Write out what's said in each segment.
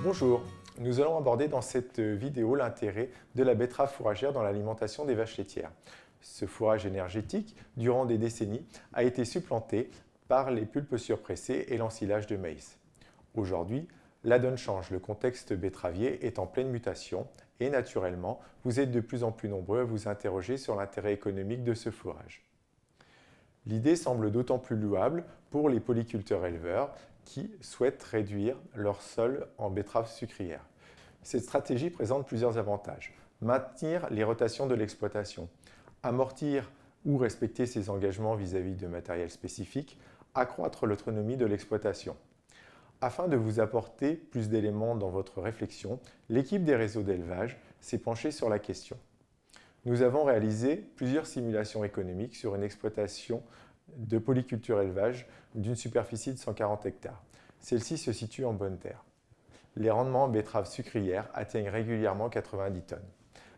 Bonjour, nous allons aborder dans cette vidéo l'intérêt de la betterave fourragère dans l'alimentation des vaches laitières. Ce fourrage énergétique, durant des décennies, a été supplanté par les pulpes surpressées et l'ensilage de maïs. Aujourd'hui, la donne change, le contexte betteravier est en pleine mutation et naturellement, vous êtes de plus en plus nombreux à vous interroger sur l'intérêt économique de ce fourrage. L'idée semble d'autant plus louable pour les polyculteurs-éleveurs qui souhaitent réduire leur sol en betterave sucrière. Cette stratégie présente plusieurs avantages. Maintenir les rotations de l'exploitation, amortir ou respecter ses engagements vis-à-vis de matériel spécifique, accroître l'autonomie de l'exploitation. Afin de vous apporter plus d'éléments dans votre réflexion, l'équipe des réseaux d'élevage s'est penchée sur la question. Nous avons réalisé plusieurs simulations économiques sur une exploitation de polyculture élevage d'une superficie de 140 hectares. Celle-ci se situe en bonne terre. Les rendements en betterave sucrière atteignent régulièrement 90 tonnes.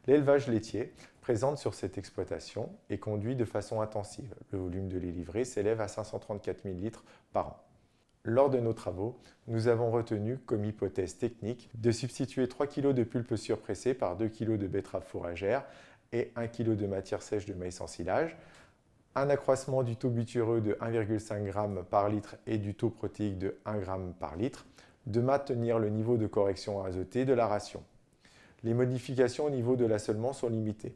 L'élevage laitier présente sur cette exploitation est conduit de façon intensive. Le volume de lait livré s'élève à 534 000 litres par an. Lors de nos travaux, nous avons retenu comme hypothèse technique de substituer 3 kg de pulpe surpressée par 2 kg de betterave fourragère et 1 kg de matière sèche de maïs en silage, un accroissement du taux butyureux de 1,5 g par litre et du taux protéique de 1 g par litre, de maintenir le niveau de correction azotée de la ration. Les modifications au niveau de l'assolement sont limitées.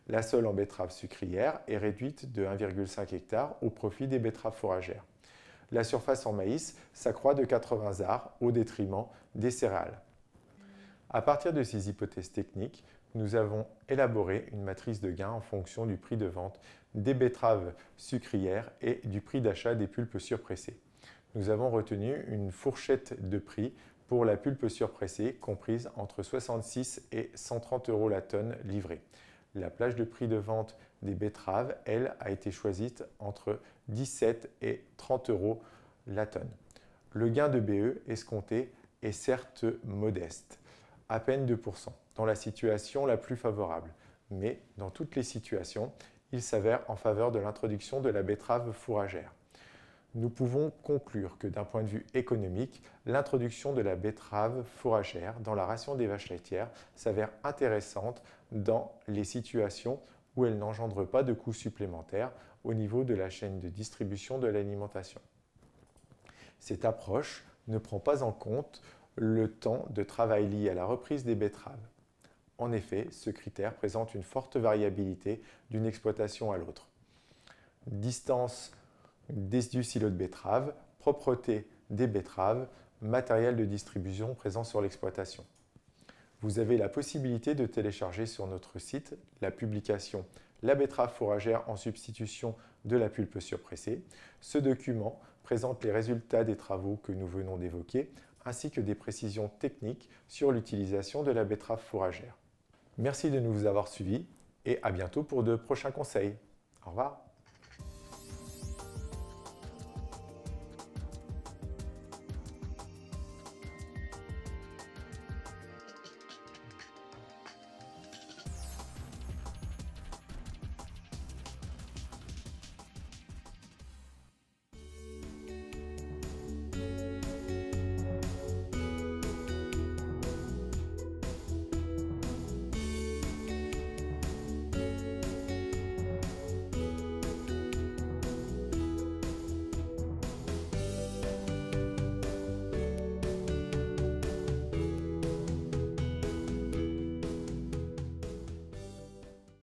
La sole en betterave sucrière est réduite de 1,5 hectare au profit des betteraves fourragères. La surface en maïs s'accroît de 80 arts au détriment des céréales. À partir de ces hypothèses techniques, nous avons élaboré une matrice de gains en fonction du prix de vente des betteraves sucrières et du prix d'achat des pulpes surpressées. Nous avons retenu une fourchette de prix pour la pulpe surpressée comprise entre 66 et 130 € la tonne livrée. La plage de prix de vente des betteraves, elle, a été choisie entre 17 et 30 € la tonne. Le gain de BE escompté est certes modeste, à peine 2%, dans la situation la plus favorable. Mais dans toutes les situations, il s'avère en faveur de l'introduction de la betterave fourragère. Nous pouvons conclure que d'un point de vue économique, l'introduction de la betterave fourragère dans la ration des vaches laitières s'avère intéressante dans les situations où elle n'engendre pas de coûts supplémentaires au niveau de la chaîne de distribution de l'alimentation. Cette approche ne prend pas en compte le temps de travail lié à la reprise des betteraves. En effet, ce critère présente une forte variabilité d'une exploitation à l'autre. Distance du silo de betterave, propreté des betteraves, matériel de distribution présent sur l'exploitation. Vous avez la possibilité de télécharger sur notre site la publication « La betterave fourragère en substitution de la pulpe surpressée ». Ce document présente les résultats des travaux que nous venons d'évoquer, ainsi que des précisions techniques sur l'utilisation de la betterave fourragère. Merci de nous avoir suivis et à bientôt pour de prochains conseils. Au revoir.